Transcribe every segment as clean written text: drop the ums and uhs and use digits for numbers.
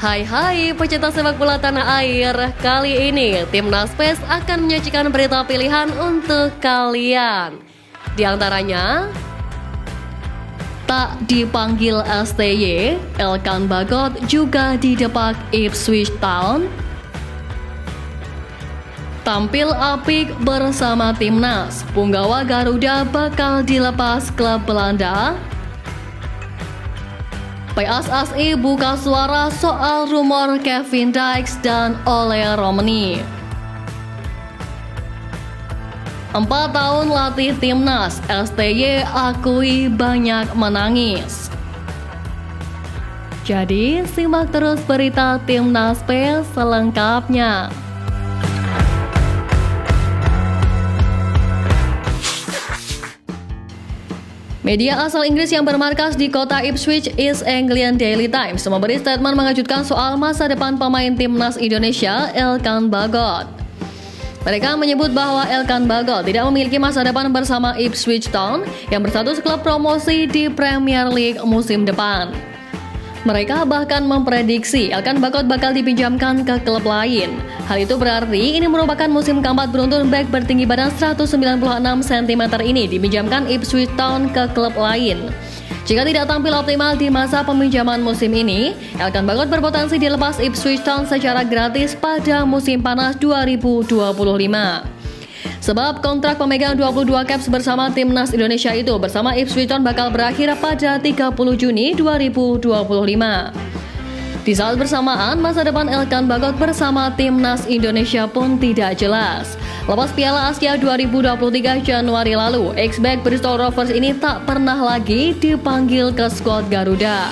Hai pecinta sepak bola tanah air. Kali ini Timnas PES akan menyajikan berita pilihan untuk kalian. Di antaranya, tak dipanggil STY, Elkan Bagot juga didepak Ipswich Town. Tampil apik bersama Timnas, punggawa Garuda bakal dilepas klub Belanda. PSSI buka suara soal rumor Kevin Dykes dan Ole Romani. 4 tahun latih Timnas, STY akui banyak menangis. Jadi simak terus berita Timnas PES selengkapnya. Media asal Inggris yang bermarkas di kota Ipswich, East Anglian Daily Times memberi statement mengejutkan soal masa depan pemain Timnas Indonesia, Elkan Bagot. Mereka menyebut bahwa Elkan Bagot tidak memiliki masa depan bersama Ipswich Town yang berstatus klub promosi di Premier League musim depan. Mereka bahkan memprediksi Elkan Bagot bakal dipinjamkan ke klub lain. Hal itu berarti ini merupakan musim keempat beruntun bek bertinggi badan 196 cm ini dipinjamkan Ipswich Town ke klub lain. Jika tidak tampil optimal di masa peminjaman musim ini, Elkan Bagot berpotensi dilepas Ipswich Town secara gratis pada musim panas 2025. Sebab kontrak pemegang 22 caps bersama Timnas Indonesia itu bersama Ipswich Town bakal berakhir pada 30 Juni 2025. Di saat bersamaan, masa depan Elkan Bagot bersama Timnas Indonesia pun tidak jelas. Lepas Piala Asia 2023 Januari lalu, ex-back Bristol Rovers ini tak pernah lagi dipanggil ke skuad Garuda.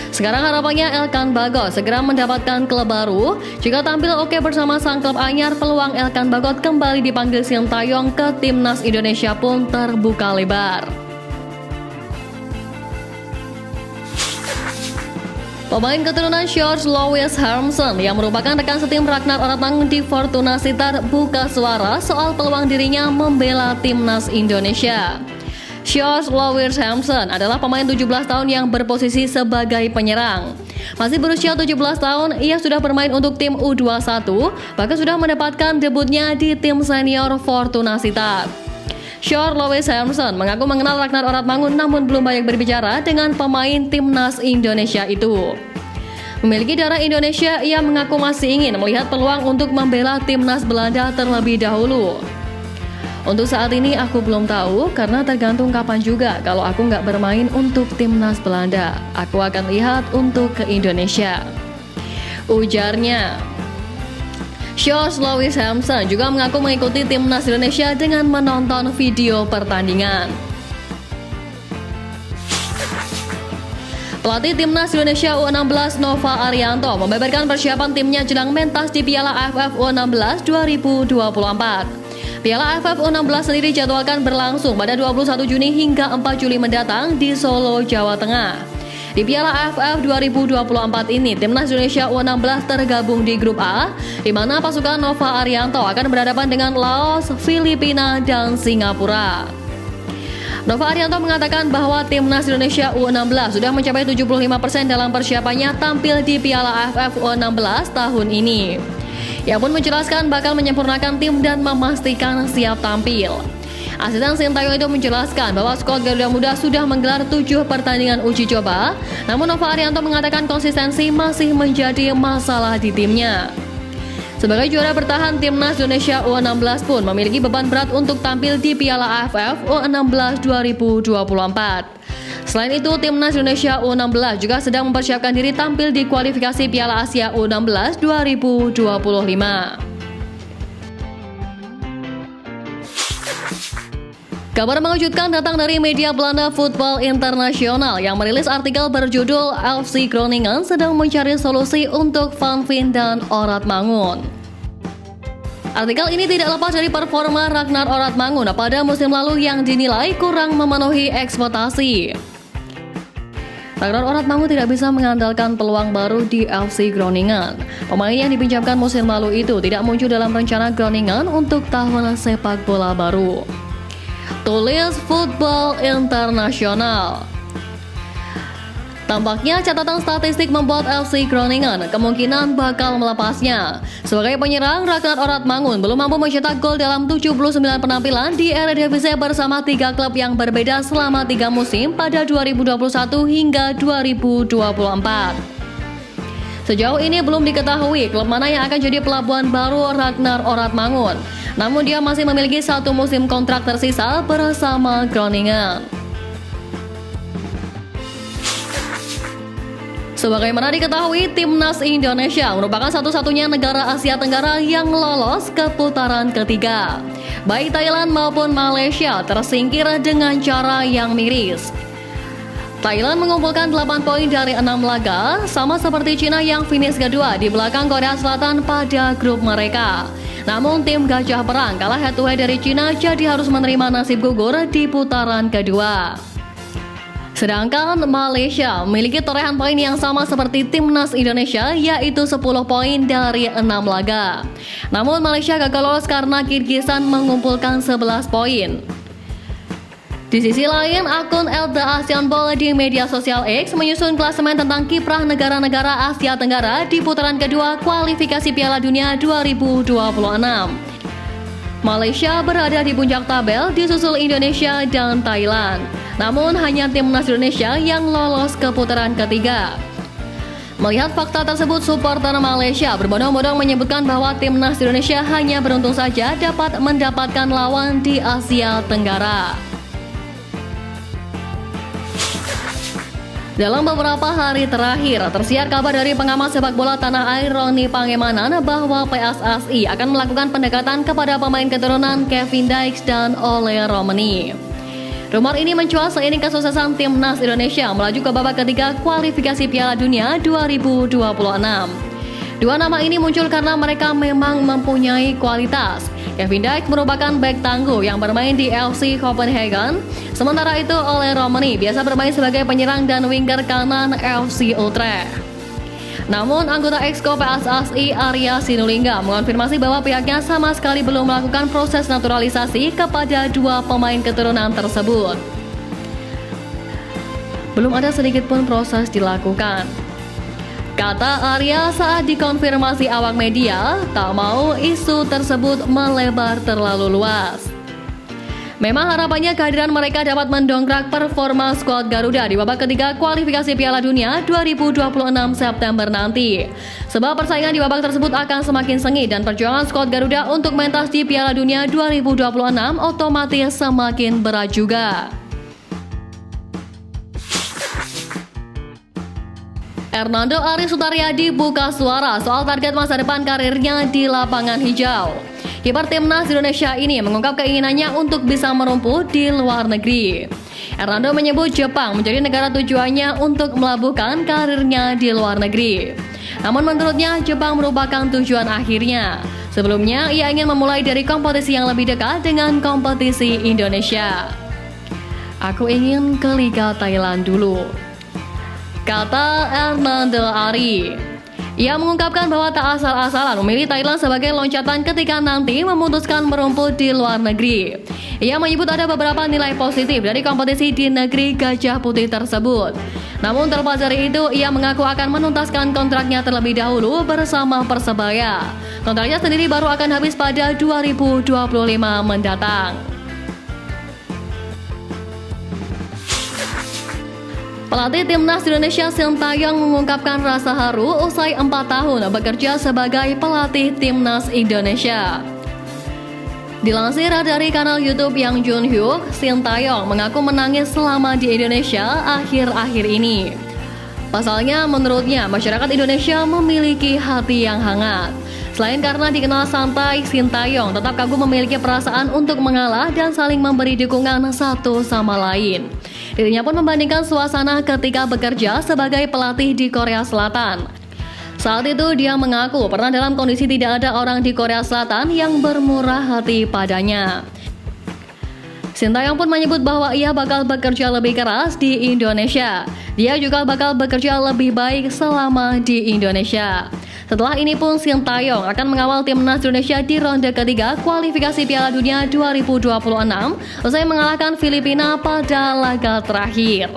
Sekarang harapannya Elkan Bagot segera mendapatkan klub baru. Jika tampil oke bersama sang klub anyar, peluang Elkan Bagot kembali dipanggil Sintayong ke Timnas Indonesia pun terbuka lebar. Pemain keturunan George Louis Harmson yang merupakan rekan setim Ragnar Oratmangun di Fortuna Sittard buka suara soal peluang dirinya membela Timnas Indonesia. George Louis Harmson adalah pemain 17 tahun yang berposisi sebagai penyerang. Masih berusia 17 tahun, ia sudah bermain untuk tim U21, bahkan sudah mendapatkan debutnya di tim senior Fortuna Sittard. George Louis Harmson mengaku mengenal Ragnar Oratmangun namun belum banyak berbicara dengan pemain Timnas Indonesia itu. Memiliki darah Indonesia, ia mengaku masih ingin melihat peluang untuk membela Timnas Belanda terlebih dahulu. Untuk saat ini aku belum tahu karena tergantung kapan juga kalau aku nggak bermain untuk Timnas Belanda. Aku akan lihat untuk ke Indonesia, ujarnya. George Louis Harmson juga mengaku mengikuti Timnas Indonesia dengan menonton video pertandingan. Pelatih Timnas Indonesia U16 Nova Arianto membeberkan persiapan timnya jelang mentas di Piala AFF U16 2024. Piala AFF U16 sendiri dijadwalkan berlangsung pada 21 Juni hingga 4 Juli mendatang di Solo, Jawa Tengah. Di Piala AFF 2024 ini, Timnas Indonesia U16 tergabung di grup A, di mana pasukan Nova Arianto akan berhadapan dengan Laos, Filipina, dan Singapura. Nova Arianto mengatakan bahwa Timnas Indonesia U16 sudah mencapai 75% dalam persiapannya tampil di Piala AFF U16 tahun ini. Ia pun menjelaskan bakal menyempurnakan tim dan memastikan siap tampil. Asisten Sintayong itu menjelaskan bahwa skuad Garuda Muda sudah menggelar 7 pertandingan uji coba, namun Nova Arianto mengatakan konsistensi masih menjadi masalah di timnya. Sebagai juara bertahan, Timnas Indonesia U16 pun memiliki beban berat untuk tampil di Piala AFF U16 2024. Selain itu, Timnas Indonesia U16 juga sedang mempersiapkan diri tampil di kualifikasi Piala Asia U16 2025. Kabar mengejutkan datang dari media Belanda Football International yang merilis artikel berjudul FC Groningen sedang mencari solusi untuk Van Veen dan Oratmangun. Artikel ini tidak lepas dari performa Ragnar Oratmangun pada musim lalu yang dinilai kurang memenuhi ekspektasi. Ragnar Oratmangun tidak bisa mengandalkan peluang baru di FC Groningen. Pemain yang dipinjamkan musim lalu itu tidak muncul dalam rencana Groningen untuk tahun sepak bola baru. Tulis Football International. Tampaknya catatan statistik membuat FC Groningen kemungkinan bakal melepasnya. Sebagai penyerang, Ragnar Oratmangun belum mampu mencetak gol dalam 79 penampilan di Eredivisie bersama 3 klub yang berbeda selama 3 musim pada 2021 hingga 2024. Sejauh ini belum diketahui klub mana yang akan jadi pelabuhan baru Ragnar Oratmangun. Namun dia masih memiliki 1 musim kontrak tersisa bersama Groningen. Sebagaimana diketahui, Timnas Indonesia merupakan satu-satunya negara Asia Tenggara yang lolos ke putaran ketiga. Baik Thailand maupun Malaysia tersingkir dengan cara yang miris. Thailand mengumpulkan 8 poin dari 6 laga, sama seperti Cina yang finish kedua di belakang Korea Selatan pada grup mereka. Namun tim Gajah Perang kalah head-to-head dari Cina, jadi harus menerima nasib gugur di putaran kedua. Sedangkan Malaysia memiliki torehan poin yang sama seperti Timnas Indonesia, yaitu 10 poin dari 6 laga. Namun Malaysia gagal lolos karena Kirgizian mengumpulkan 11 poin. Di sisi lain, akun The Asian Ball di media sosial X menyusun klasemen tentang kiprah negara-negara Asia Tenggara di putaran kedua kualifikasi Piala Dunia 2026. Malaysia berada di puncak tabel disusul Indonesia dan Thailand. Namun hanya Timnas Indonesia yang lolos ke putaran ketiga. Melihat fakta tersebut, supporter Malaysia berbondong-bondong menyebutkan bahwa Timnas Indonesia hanya beruntung saja dapat mendapatkan lawan di Asia Tenggara. Dalam beberapa hari terakhir, tersiar kabar dari pengamat sepak bola tanah air Roni Pangemanan bahwa PSSI akan melakukan pendekatan kepada pemain keturunan Kevin Dijks dan Ole Romani. Rumor ini mencuat seiring kesuksesan Timnas Indonesia melaju ke babak ketiga kualifikasi Piala Dunia 2026. Dua nama ini muncul karena mereka memang mempunyai kualitas. Kevin Dijks merupakan bek tangguh yang bermain di FC Copenhagen. Sementara itu Ole Romani biasa bermain sebagai penyerang dan winger kanan FC Utrecht. Namun anggota Exco PSSI Arya Sinulinga mengonfirmasi bahwa pihaknya sama sekali belum melakukan proses naturalisasi kepada dua pemain keturunan tersebut. Belum ada sedikit pun proses dilakukan. Kata Arya saat dikonfirmasi awak media, tak mau isu tersebut melebar terlalu luas. Memang harapannya kehadiran mereka dapat mendongkrak performa skuad Garuda di babak ketiga kualifikasi Piala Dunia 2026 September nanti. Sebab persaingan di babak tersebut akan semakin sengit dan perjuangan skuad Garuda untuk mentas di Piala Dunia 2026 otomatis semakin berat juga. Hernando Ari Sutaryadi buka suara soal target masa depan karirnya di lapangan hijau. Kiper Timnas Indonesia ini mengungkap keinginannya untuk bisa merumput di luar negeri. Hernando menyebut Jepang menjadi negara tujuannya untuk melabuhkan karirnya di luar negeri. Namun menurutnya Jepang merupakan tujuan akhirnya. Sebelumnya ia ingin memulai dari kompetisi yang lebih dekat dengan kompetisi Indonesia. Aku ingin ke Liga Thailand dulu, kata Hernando Ari. Ia mengungkapkan bahwa tak asal-asalan memilih Thailand sebagai loncatan ketika nanti memutuskan merumput di luar negeri. Ia menyebut ada beberapa nilai positif dari kompetisi di negeri Gajah Putih tersebut. Namun terlepas dari itu, ia mengaku akan menuntaskan kontraknya terlebih dahulu bersama Persebaya. Kontraknya sendiri baru akan habis pada 2025 mendatang. Pelatih Timnas Indonesia Sintayong mengungkapkan rasa haru usai 4 tahun bekerja sebagai pelatih Timnas Indonesia. Dilansir dari kanal YouTube Yang Jun Hyuk, Sintayong mengaku menangis selama di Indonesia akhir-akhir ini. Pasalnya, menurutnya masyarakat Indonesia memiliki hati yang hangat. Selain karena dikenal santai, Sintayong tetap kagum memiliki perasaan untuk mengalah dan saling memberi dukungan satu sama lain. Dirinya pun membandingkan suasana ketika bekerja sebagai pelatih di Korea Selatan. Saat itu dia mengaku pernah dalam kondisi tidak ada orang di Korea Selatan yang bermurah hati padanya. Sintayong pun menyebut bahwa ia bakal bekerja lebih keras di Indonesia. Dia juga bakal bekerja lebih baik selama di Indonesia. Setelah ini pun Sintayong akan mengawal Timnas Indonesia di ronde ketiga kualifikasi Piala Dunia 2026 usai mengalahkan Filipina pada laga terakhir.